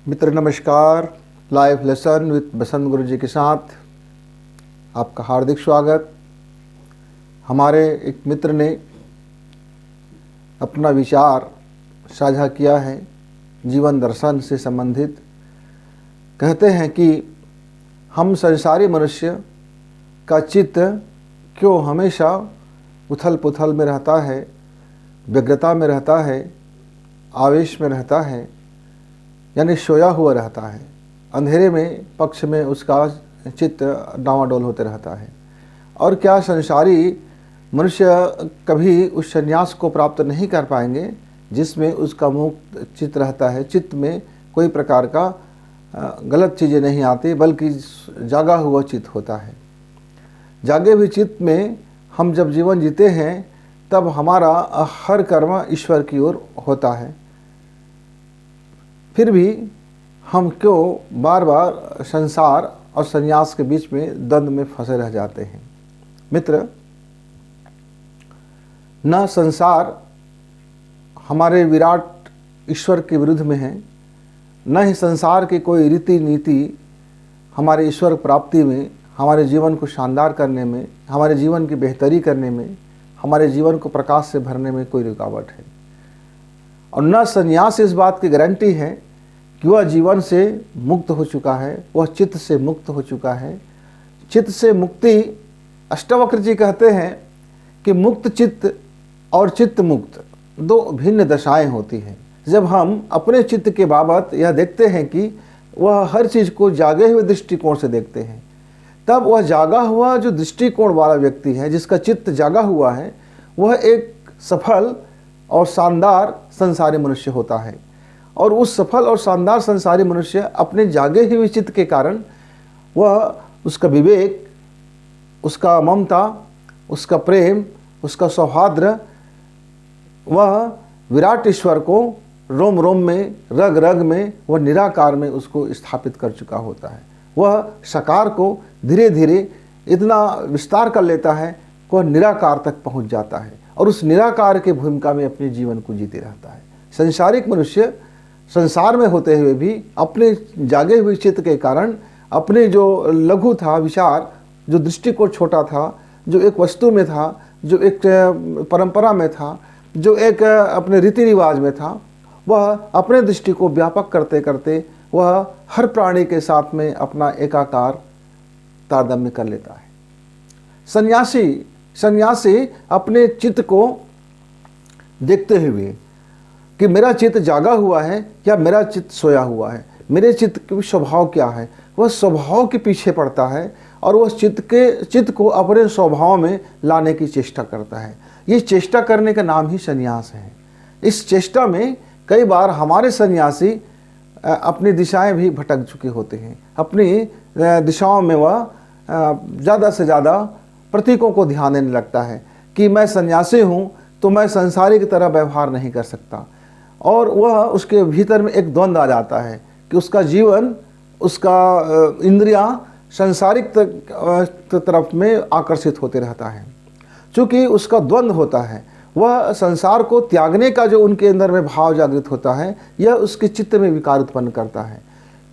मित्र नमस्कार। Life lesson with बसंत गुरु जी के साथ आपका हार्दिक स्वागत। हमारे एक मित्र ने अपना विचार साझा किया है जीवन दर्शन से संबंधित। कहते हैं कि हम संसारी मनुष्य का चित्त क्यों हमेशा उथल पुथल में रहता है, व्यग्रता में रहता है, आवेश में रहता है, यानी सोया हुआ रहता है। अंधेरे में पक्ष में उसका चित्त डावाडोल होते रहता है। और क्या संसारी मनुष्य कभी उस संन्यास को प्राप्त नहीं कर पाएंगे जिसमें उसका मुक्त चित्त रहता है, चित्त में कोई प्रकार का गलत चीज़ें नहीं आती, बल्कि जागा हुआ चित्त होता है। जागे हुए चित्त में हम जब जीवन जीते हैं तब हमारा हर कर्म ईश्वर की ओर होता है। फिर भी हम क्यों बार बार संसार और संन्यास के बीच में द्वंद्व में फंसे रह जाते हैं। मित्र, न संसार हमारे विराट ईश्वर के विरुद्ध में है, न ही संसार की कोई रीति नीति हमारे ईश्वर प्राप्ति में, हमारे जीवन को शानदार करने में, हमारे जीवन की बेहतरी करने में, हमारे जीवन को प्रकाश से भरने में कोई रुकावट है। और न संन्यास इस बात की गारंटी है कि वह जीवन से मुक्त हो चुका है, वह चित्त से मुक्त हो चुका है। चित्त से मुक्ति, अष्टावक्र जी कहते हैं कि मुक्त चित्त और चित्त मुक्त दो भिन्न दशाएं होती हैं। जब हम अपने चित्त के बाबत यह देखते हैं कि वह हर चीज़ को जागे हुए दृष्टिकोण से देखते हैं, तब वह जागा हुआ जो दृष्टिकोण वाला व्यक्ति है, जिसका चित्त जागा हुआ है, वह एक सफल और शानदार संसारी मनुष्य होता है। और उस सफल और शानदार संसारी मनुष्य अपने जागे हुए चित्त के कारण वह उसका विवेक, उसका ममता, उसका प्रेम, उसका सौहार्द, वह विराट ईश्वर को रोम रोम में, रग रग में, वह निराकार में उसको स्थापित कर चुका होता है। वह साकार को धीरे धीरे इतना विस्तार कर लेता है कि वह निराकार तक पहुंच जाता है और उस निराकार के भूमिका में अपने जीवन को जीते रहता है। संसारिक मनुष्य संसार में होते हुए भी अपने जागे हुए चित्त के कारण, अपने जो लघु था विचार, जो दृष्टिकोण छोटा था, जो एक वस्तु में था, जो एक परंपरा में था, जो एक अपने रीति रिवाज में था, वह अपने दृष्टि को व्यापक करते करते वह हर प्राणी के साथ में अपना एकाकार तारतम्य कर लेता है। सन्यासी अपने चित्त को देखते हुए कि मेरा चित्त जागा हुआ है या मेरा चित्त सोया हुआ है, मेरे चित्त का स्वभाव क्या है, वह स्वभाव के पीछे पड़ता है और वह चित्त को अपने स्वभाव में लाने की चेष्टा करता है। ये चेष्टा करने का नाम ही संन्यास है। इस चेष्टा में कई बार हमारे सन्यासी अपनी दिशाएं भी भटक चुके होते हैं। अपनी दिशाओं में वह ज़्यादा से ज़्यादा प्रतीकों को ध्यान देने लगता है कि मैं सन्यासी हूँ तो मैं संसारी की तरह व्यवहार नहीं कर सकता, और वह उसके भीतर में एक द्वंद्व आ जाता है कि उसका जीवन, उसका इंद्रियां संसारिक तरफ में आकर्षित होते रहता है। चूँकि उसका द्वंद्व होता है, वह संसार को त्यागने का जो उनके अंदर में भाव जागृत होता है, यह उसके चित्त में विकार उत्पन्न करता है।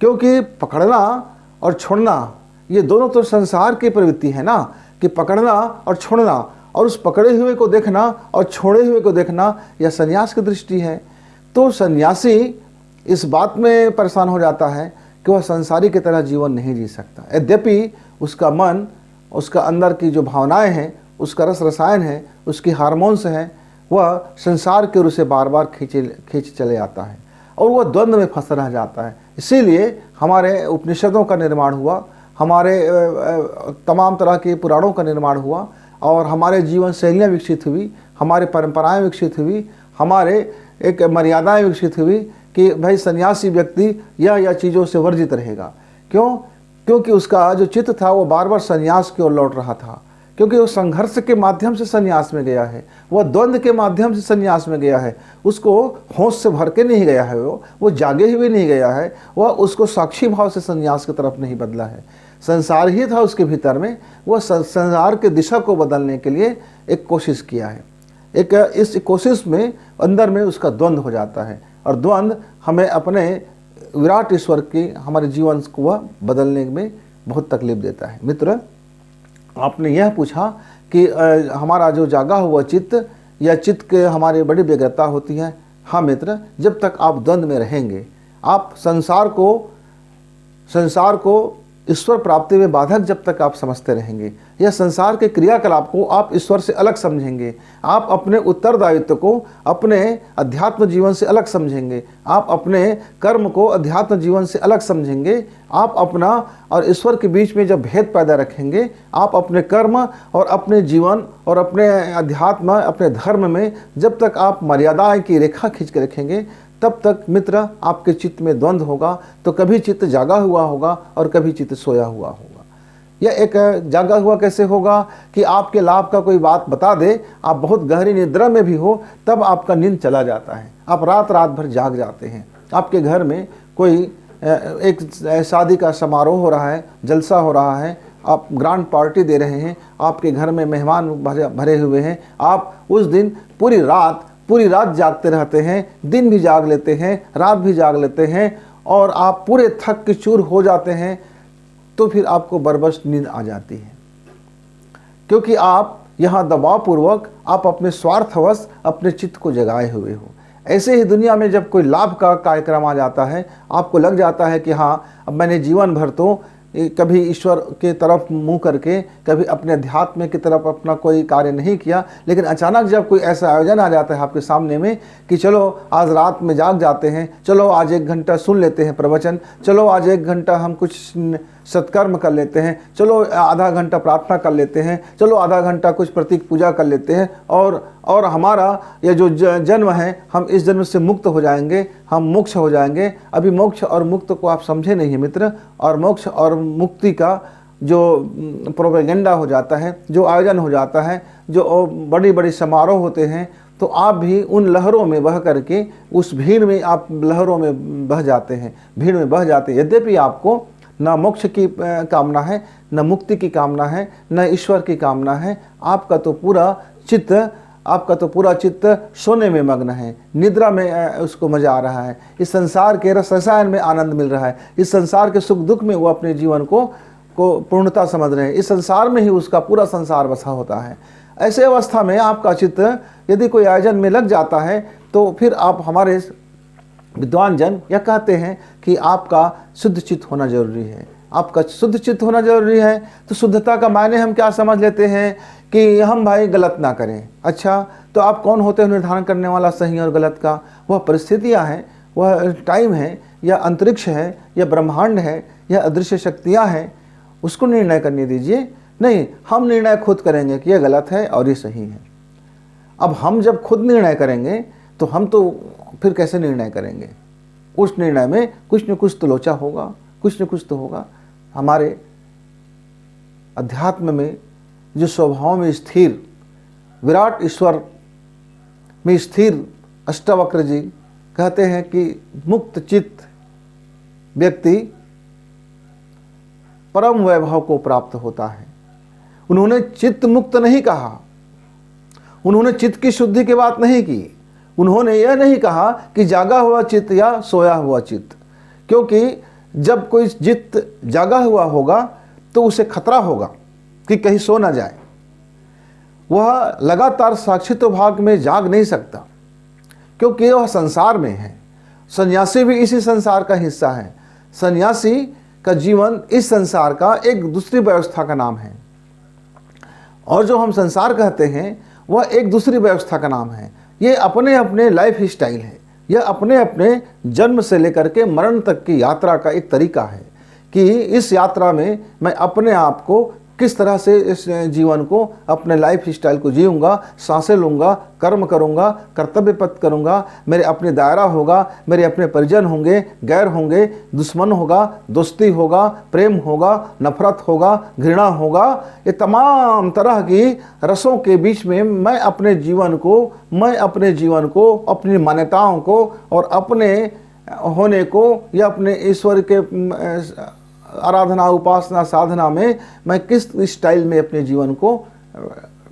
क्योंकि पकड़ना और छोड़ना ये दोनों तो संसार की प्रवृत्ति है ना, कि पकड़ना और छोड़ना, और उस पकड़े हुए को देखना और छोड़े हुए को देखना, यह संन्यास की दृष्टि है। तो सन्यासी इस बात में परेशान हो जाता है कि वह संसारी की तरह जीवन नहीं जी सकता। यद्यपि उसका मन, उसका अंदर की जो भावनाएं हैं, उसका रस रसायन है, उसकी हार्मोन्स हैं, वह संसार के ओर से बार बार खींच चले आता है और वह द्वंद्व में फंस रह जाता है। इसीलिए हमारे उपनिषदों का निर्माण हुआ, हमारे तमाम तरह के पुराणों का निर्माण हुआ, और हमारे जीवन शैलियाँ विकसित हुई, हमारे परंपराएं विकसित हुई, हमारे एक मर्यादाएं विकसित हुई कि भाई सन्यासी व्यक्ति यह चीज़ों से वर्जित रहेगा। क्यों? क्योंकि उसका जो चित्त था वो बार बार सन्यास की ओर लौट रहा था, क्योंकि वो संघर्ष के माध्यम से सन्यास में गया है, वह द्वंद्व के माध्यम से सन्यास में गया है। उसको होश से भर के नहीं गया है, वो जागे हुए नहीं गया है, वह उसको साक्षी भाव से सन्यास की तरफ नहीं बदला है। संसार ही था उसके भीतर में, वह संसार के दिशा को बदलने के लिए एक कोशिश किया है। इस कोशिश में अंदर में उसका द्वंद्व हो जाता है, और द्वंद्व हमें अपने विराट ईश्वर की हमारे जीवन को वह बदलने में बहुत तकलीफ देता है। मित्र, आपने यह पूछा कि हमारा जो जागा हुआ चित्त या चित्त के हमारी बड़ी व्यग्रता होती है। हाँ मित्र, जब तक आप द्वंद्व में रहेंगे, आप संसार को ईश्वर प्राप्ति में बाधक जब तक आप समझते रहेंगे, या संसार के क्रियाकलाप को आप ईश्वर से अलग समझेंगे, आप अपने उत्तरदायित्व को अपने अध्यात्म जीवन से अलग समझेंगे, आप अपने कर्म को अध्यात्म जीवन से अलग समझेंगे, आप अपना और ईश्वर के बीच में जब भेद पैदा रखेंगे, आप अपने कर्म और अपने जीवन और अपने अध्यात्म, अपने धर्म में जब तक आप मर्यादा की रेखा खींच के रखेंगे, तब तक मित्र आपके चित्त में द्वंद्व होगा। तो कभी चित्त जागा हुआ होगा और कभी चित्त सोया हुआ होगा। यह एक जागा हुआ कैसे होगा कि आपके लाभ का कोई बात बता दे, आप बहुत गहरी निद्रा में भी हो, तब आपका नींद चला जाता है, आप रात भर जाग जाते हैं। आपके घर में कोई एक शादी का समारोह हो रहा है, जलसा हो रहा है, आप ग्रांड पार्टी दे रहे हैं, आपके घर में मेहमान भरे हुए हैं, आप उस दिन पूरी रात जागते रहते हैं, दिन भी जाग लेते हैं, रात भी जाग लेते हैं, और आप पूरे थक के चूर हो जाते हैं। तो फिर आपको बरबस नींद आ जाती है, क्योंकि आप यहाँ दबावपूर्वक आप अपने स्वार्थवश अपने चित्त को जगाए हुए हो। ऐसे ही दुनिया में जब कोई लाभ का कार्यक्रम आ जाता है, आपको लग जाता है कि हाँ, अब मैंने जीवन भर तो कभी ईश्वर के तरफ मुंह करके, कभी अपने अध्यात्म की तरफ अपना कोई कार्य नहीं किया, लेकिन अचानक जब कोई ऐसा आयोजन आ जाता है आपके सामने में कि चलो आज रात में जाग जाते हैं, चलो आज 1 घंटा सुन लेते हैं प्रवचन, चलो आज 1 घंटा हम कुछ सत्कर्म कर लेते हैं, चलो आधा घंटा प्रार्थना कर लेते हैं, चलो आधा घंटा कुछ प्रतीक पूजा कर लेते हैं, और हमारा ये जो जन्म है, हम इस जन्म से मुक्त हो जाएंगे, हम मोक्ष हो जाएंगे। अभी मोक्ष और मुक्त को आप समझे नहीं है मित्र, और मोक्ष और मुक्ति का जो प्रोपेगेंडा हो जाता है, जो आयोजन हो जाता है, जो बड़ी बड़ी समारोह होते हैं, तो आप भी उन लहरों में बह करके उस भीड़ में आप लहरों में बह जाते हैं, भीड़ में बह जाते हैं। यद्यपि आपको न मोक्ष की कामना है, न मुक्ति की कामना है, न ईश्वर की कामना है, आपका तो पूरा चित्त सोने में मग्न है, निद्रा में उसको मजा आ रहा है, इस संसार के रस रसायन में आनंद मिल रहा है, इस संसार के सुख दुख में वो अपने जीवन को पूर्णता समझ रहे हैं, इस संसार में ही उसका पूरा संसार बसा होता है। ऐसे अवस्था में आपका चित्त यदि कोई आयोजन में लग जाता है, तो फिर आप, हमारे विद्वान जन यह कहते हैं कि आपका शुद्ध चित्त होना जरूरी है, आपका शुद्ध चित्त होना जरूरी है। तो शुद्धता का मायने हम क्या समझ लेते हैं कि हम भाई गलत ना करें। अच्छा, तो आप कौन होते हैं निर्धारण करने वाला सही और गलत का? वह परिस्थितियां हैं, वह टाइम है, या अंतरिक्ष है, या ब्रह्मांड है, या अदृश्य शक्तियां हैं, उसको निर्णय करने दीजिए। नहीं, हम निर्णय खुद करेंगे कि यह गलत है और ये सही है। अब हम जब खुद निर्णय करेंगे तो हम तो फिर कैसे निर्णय करेंगे? उस निर्णय में कुछ न कुछ तो लोचा होगा, कुछ न कुछ तो होगा। हमारे अध्यात्म में जो स्वभाव में स्थिर, विराट ईश्वर में स्थिर अष्टावक्र जी कहते हैं कि मुक्त चित्त व्यक्ति परम वैभव को प्राप्त होता है। उन्होंने चित्त मुक्त नहीं कहा, उन्होंने चित्त की शुद्धि की बात नहीं की, उन्होंने यह नहीं कहा कि जागा हुआ चित्त या सोया हुआ चित्त, क्योंकि जब कोई चित्त जागा हुआ होगा तो उसे खतरा होगा कि कहीं सो ना जाए। वह लगातार साक्षित्व भाग में जाग नहीं सकता, क्योंकि वह संसार में है। सन्यासी भी इसी संसार का हिस्सा है। सन्यासी का जीवन इस संसार का एक दूसरी व्यवस्था का नाम है, और जो हम संसार कहते हैं वह एक दूसरी व्यवस्था का नाम है। ये अपने अपने लाइफ स्टाइल है, यह अपने अपने जन्म से लेकर के मरण तक की यात्रा का एक तरीका है कि इस यात्रा में मैं अपने आप को किस तरह से इस जीवन को, अपने लाइफ स्टाइल को जीऊँगा, सांसें लूँगा, कर्म करूँगा, कर्तव्य पथ करूँगा, मेरे अपने दायरा होगा, मेरे अपने परिजन होंगे, गैर होंगे, दुश्मन होगा, दोस्ती होगा, प्रेम होगा, नफरत होगा, घृणा होगा। ये तमाम तरह की रसों के बीच में मैं अपने जीवन को, अपनी मान्यताओं को और अपने होने को या अपने ईश्वर के आराधना, उपासना, साधना में मैं किस स्टाइल में अपने जीवन को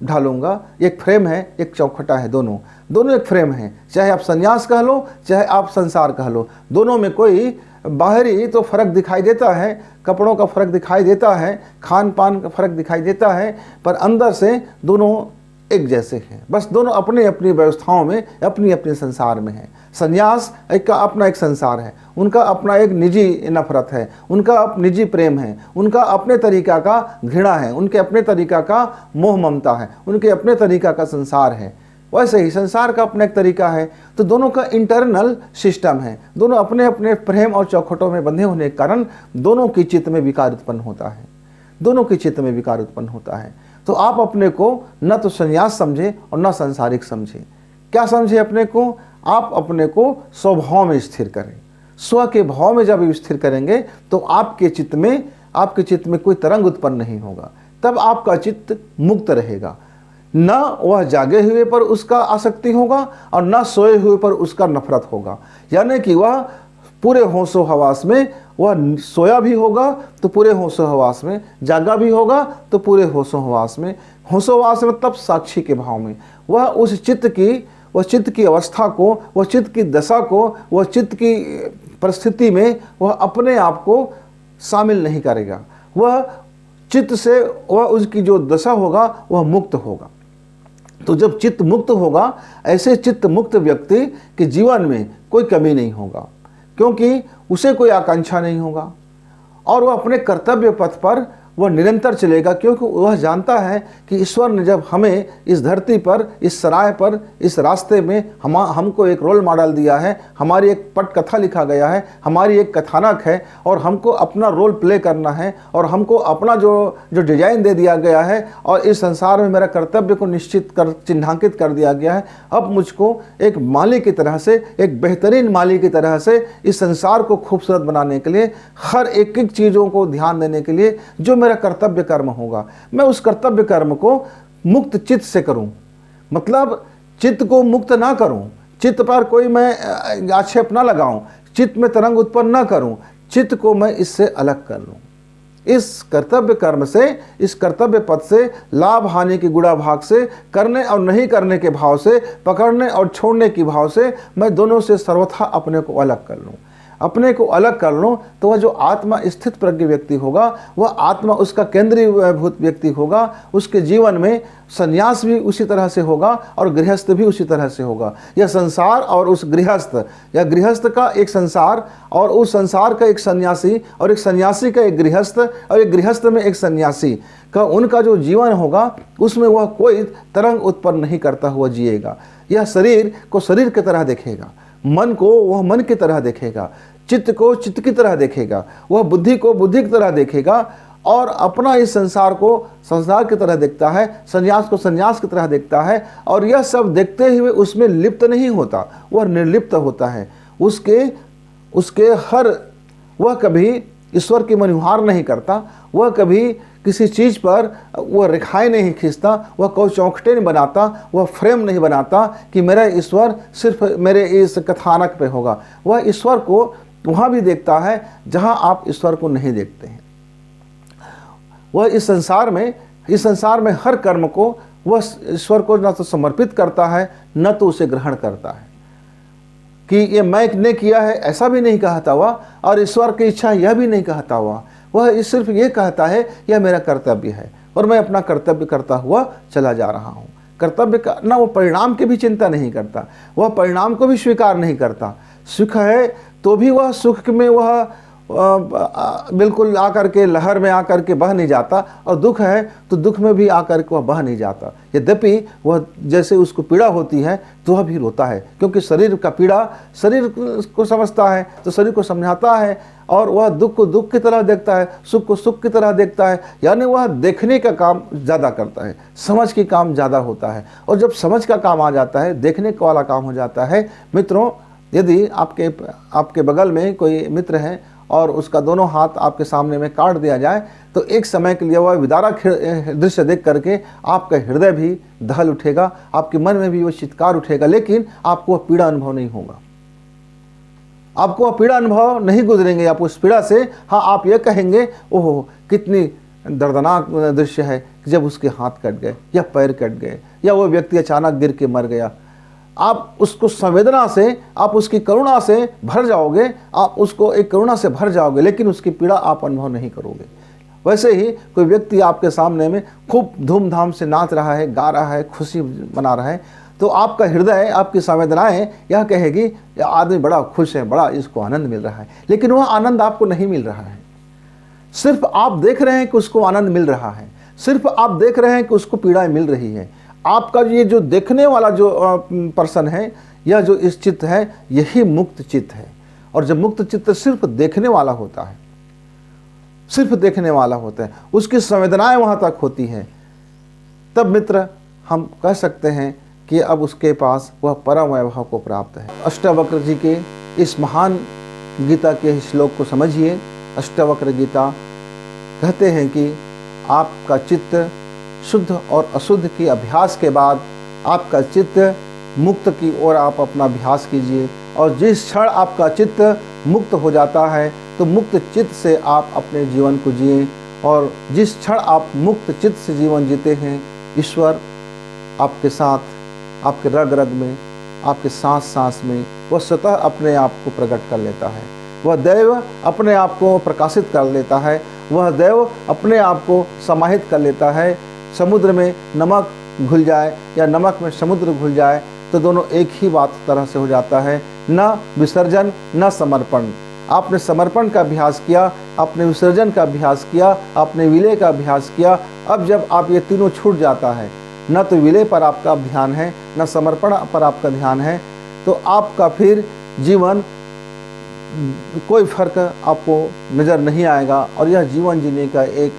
ढालूंगा। एक फ्रेम है, एक चौखटा है, दोनों एक फ्रेम है। चाहे आप संन्यास कह लो, चाहे आप संसार कह लो, दोनों में कोई बाहरी तो फ़र्क दिखाई देता है, कपड़ों का फ़र्क दिखाई देता है, खान पान का फ़र्क दिखाई देता है, पर अंदर से दोनों एक जैसे हैं। बस दोनों अपनी अपनी व्यवस्थाओं में, अपनी अपने संसार में हैं। सन्यास एक का अपना एक संसार है, उनका अपना एक निजी नफरत है, उनका निजी प्रेम है, उनका अपने तरीका का घृणा है, उनके अपने तरीका का मोह ममता है, उनके अपने तरीका का संसार है। वैसे ही संसार का अपना एक तरीका है। तो दोनों का इंटरनल सिस्टम है, दोनों अपने अपने प्रेम और चौखटों में बंधे होने के कारण दोनों की चित्त में विकार उत्पन्न होता है, दोनों की चित्त में विकार उत्पन्न होता है। तो आप अपने को न तो संन्यास समझे और न सांसारिक समझे। क्या समझे अपने को? आप अपने को स्वभाव में स्थिर करें। स्व के भाव में जब स्थिर करेंगे तो आपके चित्त में कोई तरंग उत्पन्न नहीं होगा, तब आपका चित्त मुक्त रहेगा। न वह जागे हुए पर उसका आसक्ति होगा और न सोए हुए पर उसका नफरत होगा। यानी कि वह पूरे होशो हवास में, वह सोया भी होगा तो पूरे होशो हवास में, जागा भी होगा तो पूरे होशो हवास में। होशो हवास में तब साक्षी के भाव में वह उस चित्त की अवस्था को, वह चित्त की दशा को, वह चित्त की परिस्थिति में वह अपने आप को शामिल नहीं करेगा। वह चित्त से, वह उसकी जो दशा होगा वह मुक्त होगा। तो जब चित्त मुक्त होगा, ऐसे चित्त मुक्त व्यक्ति के जीवन में कोई कमी नहीं होगा, क्योंकि उसे कोई आकांक्षा नहीं होगा और वह अपने कर्तव्य पथ पर वह निरंतर चलेगा, क्योंकि वह जानता है कि ईश्वर ने जब हमें इस धरती पर, इस सराय पर, इस रास्ते में हमको एक रोल मॉडल दिया है, हमारी एक पटकथा लिखा गया है, हमारी एक कथानक है और हमको अपना रोल प्ले करना है और हमको अपना जो डिजाइन दे दिया गया है और इस संसार में मेरा कर्तव्य को चिन्हांकित कर दिया गया है। अब मुझको एक माली की तरह से, एक बेहतरीन माली की तरह से इस संसार को खूबसूरत बनाने के लिए, हर एक एक चीज़ों को ध्यान देने के लिए जो मेरा कर्तव्य कर्म होगा, मैं उस कर्तव्य कर्म को मुक्त चित्त से करूं। मतलब चित्त को मुक्त ना करूं, चित्त पर कोई मैं आक्षेप ना लगाऊं, चित्त में तरंग उत्पन्न ना करूं, चित्त को मैं इससे अलग कर लूं। इस कर्तव्य कर्म से, इस कर्तव्य पथ से, लाभ हानि की गुणा भाग से, करने और नहीं करने के भाव से, पकड़ने और छोड़ने की भाव से मैं दोनों से सर्वथा अपने को अलग कर लूं। अपने को अलग कर लो तो वह जो आत्मा स्थित प्रज्ञ व्यक्ति होगा, वह आत्मा उसका केंद्रीय भूत व्यक्ति होगा। उसके जीवन में संन्यास भी उसी तरह से होगा और गृहस्थ भी उसी तरह से होगा। यह संसार और उस गृहस्थ, या गृहस्थ का एक संसार और उस संसार का एक सन्यासी और एक सन्यासी का एक गृहस्थ और एक गृहस्थ में एक सन्यासी का, उनका जो जीवन होगा उसमें वह कोई तरंग उत्पन्न नहीं करता हुआ जिएगा। यह शरीर को शरीर की तरह देखेगा, मन को वह मन की तरह देखेगा, चित्त को चित्त की तरह देखेगा, वह बुद्धि को बुद्धि की तरह देखेगा और अपना इस संसार को संसार की तरह देखता है, संन्यास को संन्यास की तरह देखता है। और यह सब देखते हुए उसमें लिप्त नहीं होता, वह निर्लिप्त होता है। उसके हर, वह कभी ईश्वर की मनुहार नहीं करता, वह कभी किसी चीज़ पर वह रेखाएं नहीं खींचता, वह कोई चौखटे नहीं बनाता, वह फ्रेम नहीं बनाता कि मेरा ईश्वर सिर्फ मेरे इस कथानक पे होगा। वह ईश्वर को वहाँ भी देखता है जहाँ आप ईश्वर को नहीं देखते हैं। वह इस संसार में हर कर्म को वह ईश्वर को न तो समर्पित करता है न तो उसे ग्रहण करता है कि ये मैंने किया है, ऐसा भी नहीं कहता हुआ, और ईश्वर की इच्छा यह भी नहीं कहता हुआ। वह सिर्फ ये कहता है यह मेरा कर्तव्य है और मैं अपना कर्तव्य करता हुआ चला जा रहा हूँ। कर्तव्य का ना, वो परिणाम की भी चिंता नहीं करता, वह परिणाम को भी स्वीकार नहीं करता। सुख है तो भी वह सुख में वह बिल्कुल आकर के लहर में आकर के बह नहीं जाता, और दुख है तो दुख में भी आकर के वह बह नहीं जाता। यद्यपि वह जैसे उसको पीड़ा होती है तो वह भी रोता है, क्योंकि शरीर का पीड़ा शरीर को समझता है तो शरीर को समझाता है, और वह दुख को दुख की तरह देखता है, सुख को सुख की तरह देखता है। यानी वह देखने का काम ज़्यादा करता है, समझ की काम ज़्यादा होता है। और जब समझ का काम आ जाता है, देखने का वाला काम हो जाता है। मित्रों, यदि आपके बगल में कोई मित्र है और उसका दोनों हाथ आपके सामने में काट दिया जाए तो एक समय के लिए वह विदारक दृश्य देख करके आपका हृदय भी दहल उठेगा, आपके मन में भी वह चित्कार उठेगा, लेकिन आपको वह पीड़ा अनुभव नहीं होगा, आपको वह पीड़ा अनुभव नहीं गुजरेंगे आप उस पीड़ा से। हाँ, आप ये कहेंगे ओहो कितनी दर्दनाक दृश्य है कि जब उसके हाथ कट गए या पैर कट गए या वो व्यक्ति अचानक गिर के मर गया। आप उसको संवेदना से, आप उसकी करुणा से भर जाओगे, आप उसको एक करुणा से भर जाओगे, लेकिन उसकी पीड़ा आप अनुभव नहीं करोगे। वैसे ही कोई व्यक्ति आपके सामने में खूब धूमधाम से नाच रहा है, गा रहा है, खुशी मना रहा है, तो आपका हृदय, आपकी संवेदनाएं यह कहेगी यह आदमी बड़ा खुश है, बड़ा इसको आनंद मिल रहा है, लेकिन वह आनंद आपको नहीं मिल रहा है। सिर्फ आप देख रहे हैं कि उसको आनंद मिल रहा है, सिर्फ आप देख रहे हैं कि उसको पीड़ाएं मिल रही है। आपका ये जो देखने वाला जो पर्सन है, यह जो इस चित्त है, यही मुक्त चित्त है। और जब मुक्त चित्त सिर्फ देखने वाला होता है, सिर्फ देखने वाला होता है, उसकी संवेदनाएं वहां तक होती हैं, तब मित्र हम कह सकते हैं कि अब उसके पास वह परम वैभव को प्राप्त है। अष्टावक्र जी के इस महान गीता के श्लोक को समझिए। अष्टावक्र गीता कहते हैं कि आपका चित्त शुद्ध और अशुद्ध के अभ्यास के बाद आपका चित्त मुक्त की ओर आप अपना अभ्यास कीजिए, और जिस क्षण आपका चित्त मुक्त हो जाता है तो मुक्त चित्त से आप अपने जीवन को जिए, और जिस क्षण आप मुक्त चित्त से जीवन जीते हैं, ईश्वर आपके साथ, आपके रग रग में, आपके सांस सांस में वह स्वतः अपने आप को प्रकट कर लेता है। वह दैव अपने आप को प्रकाशित कर लेता है, वह दैव अपने आप को समाहित कर लेता है। समुद्र में नमक घुल जाए या नमक में समुद्र घुल जाए तो दोनों एक ही बात तरह से हो जाता है, न विसर्जन न समर्पण। आपने समर्पण का अभ्यास किया, आपने विसर्जन का अभ्यास किया, आपने विलय का अभ्यास किया। अब जब आप ये तीनों छूट जाता है, न तो विलय पर आपका ध्यान है, न समर्पण पर आपका ध्यान है, तो आपका फिर जीवन कोई फर्क आपको नज़र नहीं आएगा। और यह जीवन जीने का एक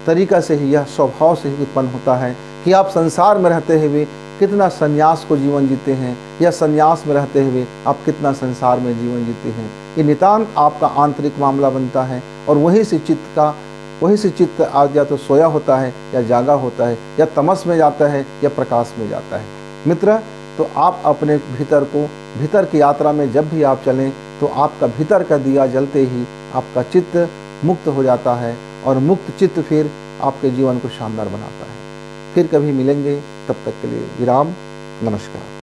तरीका से ही, यह स्वभाव से ही उत्पन्न होता है कि आप संसार में रहते हुए कितना संन्यास को जीवन जीते हैं, या संन्यास में रहते हुए आप कितना संसार में जीवन जीते हैं। ये नितांत आपका आंतरिक मामला बनता है, और वहीं से चित्त आज या तो सोया होता है या जागा होता है, या तमस में जाता है या प्रकाश में जाता है। मित्र, तो आप अपने भीतर की यात्रा में जब भी आप चलें तो आपका भीतर का दिया जलते ही आपका चित्त मुक्त हो जाता है, और मुक्त चित्त फिर आपके जीवन को शानदार बनाता है। फिर कभी मिलेंगे, तब तक के लिए विराम। नमस्कार।